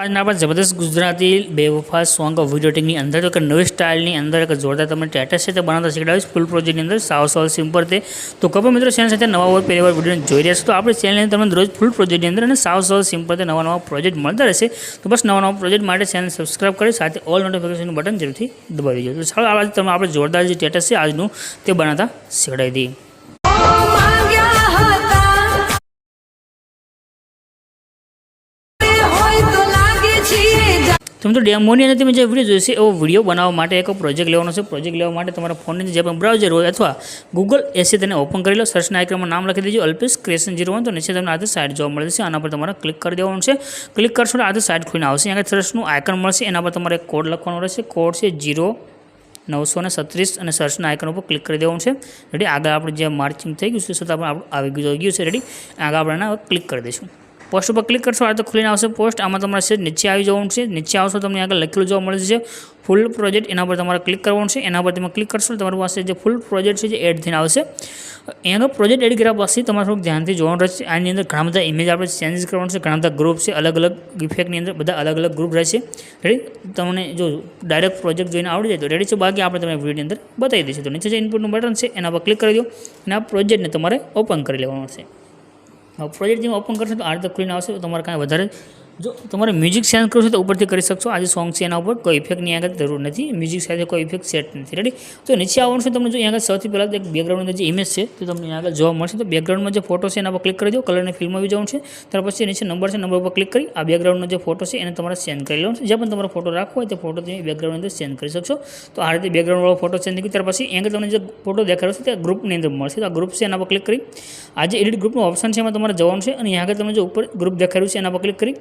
आज आप जबरदस्त गुजराती बेवफा सॉन्ग वीडियो एडिटिंग अंदर तो एक नवी स्टाइल अंदर एक जोरदार तमने स्टेटस है बनाता शीखवाड़ीश फूल प्रोजेक्ट अंदर साव साव सिंपल थे। तो कपा मित्रों चैनल साथ नवा और पहली बार वीडियो जोई रह्या छो तो आपणे चैनल तमने रोज फूल प्रोजेक्ट अंदर साव साव सिंपल नवा नवा प्रोजेक्ट मळता रहेशे। तो बस नवा नवा प्रोजेक्ट माटे चैनल सब्सक्राइब करी साथ ऑल नोटिफिकेशन बटन जरूरथी दबावी दीजो। तो चलो आज तमने आपणे जोरदार जे स्टेटस है आजनुं ते बनाता शीखवाड़ी दीए। तो मित्रों डेमोनी अंदर તમે જે વિડિયો જોઈશે એવો વિડિયો બનાવવા માટે એક પ્રોજેક્ટ લેવાનો છે। પ્રોજેક્ટ લેવા માટે તમારા ફોનની જે પણ બ્રાઉઝર હોય અથવા ગૂગલ એસી તેને ઓપન કરી લો। સર્ચના આઇકનમાં નામ લખી દેજો અલ્પેશ ક્રિએશન 01। તો નીચે તમને આ સાઇટ જોવા મળે છે, આના પર તમારે ક્લિક કરી દેવાનું છે। ક્લિક કરશો તો આ સાઇટ ખુલીને આવશે। અહીંયા સર્ચનું આઇકન મળશે, એના પર તમારે કોડ લખવાનો રહેશે। કોડ છે 0936 અને સર્ચના આઇકન ઉપર ક્લિક કરી દેવાનું છે। રેડી, આગળ આપણે જે માર્ચિંગ થઈ ગયું છે છતાં આપણે આવી ગયું છે। રેડી, આગળ આપણે આના ક્લિક કરી દઈશું। पोस्ट पर क्लिक करशो तो खुली आवशे पोस्ट। आम तमारे से नीचे आई जवानुं छे। नीचे आवशो तमने आगे लखेलुं जोवा मळे छे फूल प्रोजेक्ट, एना पर तमारे क्लिक करवानुं छे। एना पर तमे क्लिक करशो तो तमारी पासे जे फूल प्रोजेक्ट छे एड थईने आवशे। एना प्रोजेक्ट एड कर्या पछी तमारे थोड़ुं ध्यानथी जोवानुं रहेशे। आनी अंदर घणा बधा इमेज आपणे चेन्ज करवानुं छे, घणा बधा ग्रुप छे, अलग अलग इफेक्टनी अंदर बधा अलग अलग ग्रुप रहेशे। रेडी, तमने जो डायरेक्ट प्रोजेक्ट जोईने आवडी जाय तो रेडी छे, बाकी आपणे तमने विडियोनी अंदर बतावी दईशुं। तो नीचे जे इनपुटनुं बटन छे एना पर क्लिक करी दो અને આ પ્રોજેક્ટને તમારે ઓપન કરી લેવાનું છે। प्रोजेक्ट जो ओपन करशो तो आ रीते खुलीने आवशे। तो तमारे कांई वधारे जो तमारे म्यूजिक सेट करो तो ऊपर करी सकशो। आज सॉन्ग है एना पर कोई इफेक्टनी आगे जरूर नहीं, म्यूजिक साथ कोई इफेक्ट सेट नहीं। रेडी, तो नीचे आवવાનું છે તમને જો અહીંયા સૌથી પહેલા એક બેકગ્રાઉન્ડની જે ઇમેજ છે તો તમને આગળ જોવા મળશે। તો બેકગ્રાઉન્ડમાં જે ફોટો છે એના પર ક્લિક કરી દો, કલરની ફિલ્મમાં આવી જવાનું છે। ત્યાર પછી નીચે નંબર છે, નંબર પર ક્લિક કરી આ બેકગ્રાઉન્ડનો જે ફોટો છે એને તમારે સેન્ડ કરી લેવાનો છે। જે પણ તમારો ફોટો રાખવો હોય તે ફોટો તમે બેકગ્રાઉન્ડ અંદર સેન્ડ કરી શકશો। તો આ રીતે બેકગ્રાઉન્ડવાળો ફોટો સેન્ડ કરી ત્યાર પછી અહીંયા તમને જે ફોટો દેખાડો છે તે ગ્રુપની અંદર મળશે। તો આ ગ્રુપ છે એના પર ક્લિક કરી આ જે એડિટ ગ્રુપનું ઓપ્શન છે એમાં તમારે જવાનું છે અને અહીંયા આગળ તમે જે ઉપર ગ્રુપ દેખાડ્યું છે એના પર ક્લિક કરી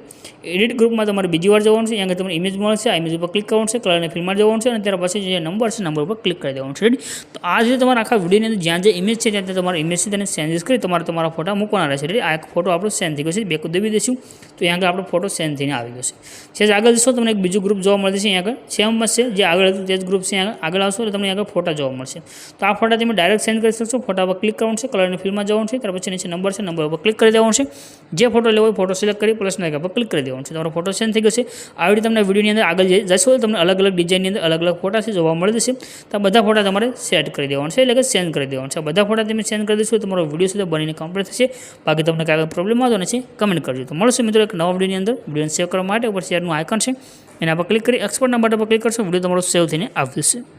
એડિટ ગ્રુપમાં તમારે બીજી વાર જવાનું છે। અહીંયા તમને ઇમેજ મળશે, આ ઇમેજ ઉપર ક્લિક કરવાનું છે, કલરની ફિલ્મમાં જવાનું છે અને ત્યાર પછી જે નંબર છે નંબર ઉપર ક્લિક કરી દેવાનું છે। રેડી, તો આ જે તમારા આખા વિડીયોની અંદર જ્યાં જે ઇમેજ છે ત્યાં તમારે ઇમેજ છે તેને ચેન્જીસ કરી તમારા ફોટા મૂકવાના રહેશે। રેડી, આ એક ફોટો આપણો સેન્ડ થઈ ગયો છે, બેક દબાવી દઈશું તો અહીંયા આગળ આપણો ફોટો સેન્ડ થઈને આવી ગયો છે। છે આગળ જશો તમને એક બીજું ગ્રુપ જોવા મળે છે, અહીંયા આગળ સેમ છે જે આગળ હતું તે જ ગ્રુપ છે। આગળ આવશો તો તમને આગળ ફોટા જોવા મળશે। તો આ ફોટા તમે ડાયરેક્ટ સેન્ડ કરી શકશો। ફોટા પર ક્લિક કરવાનું છે, કલરની ફિલ્મમાં જવાનું છે, ત્યાર પછી નીચે નંબર છે નંબર ઉપર ક્લિક કરી દેવાનું છે। જે ફોટો લેવો હોય ફોટો સિલેક્ટ કરી પ્લસના આઇકન પર ક્લિક કરી દેવાનું છે, તમારો ફોટો સેન્ડ થઈ ગયો છે। આવી રીતે તમને વિડીયોની અંદર આગળ જશો તો તમને અલગ અલગ ડિઝાઇનની અંદર અલગ અલગ ફોટા છે જોવા મળે છે। તો આ બધા ફોટા તમારે સેટ કરી દેવાનું છે, એટલે કે સેન્ડ કરી દેવાનું છે। બધા ફોટા તમે સેન્ડ કરી દેશો તમારો વિડીયો સુધી બનીને કમ્પ્લીટ થશે। બાકી તમને કાંઈ પ્રોબ્લેમ આવતો નથી કમેન્ટ કરજો। તો મળશે મિત્રો એક નવા વિડીયોની અંદર। વિડીયોને સેવ કરવા માટે ઉપર શેરનું આઇકન છે એના પર ક્લિક કરી એક્સપોર્ટના બટન પર ક્લિક કરશો, વિડીયો તમારો સેવ થઈને આવી જશે।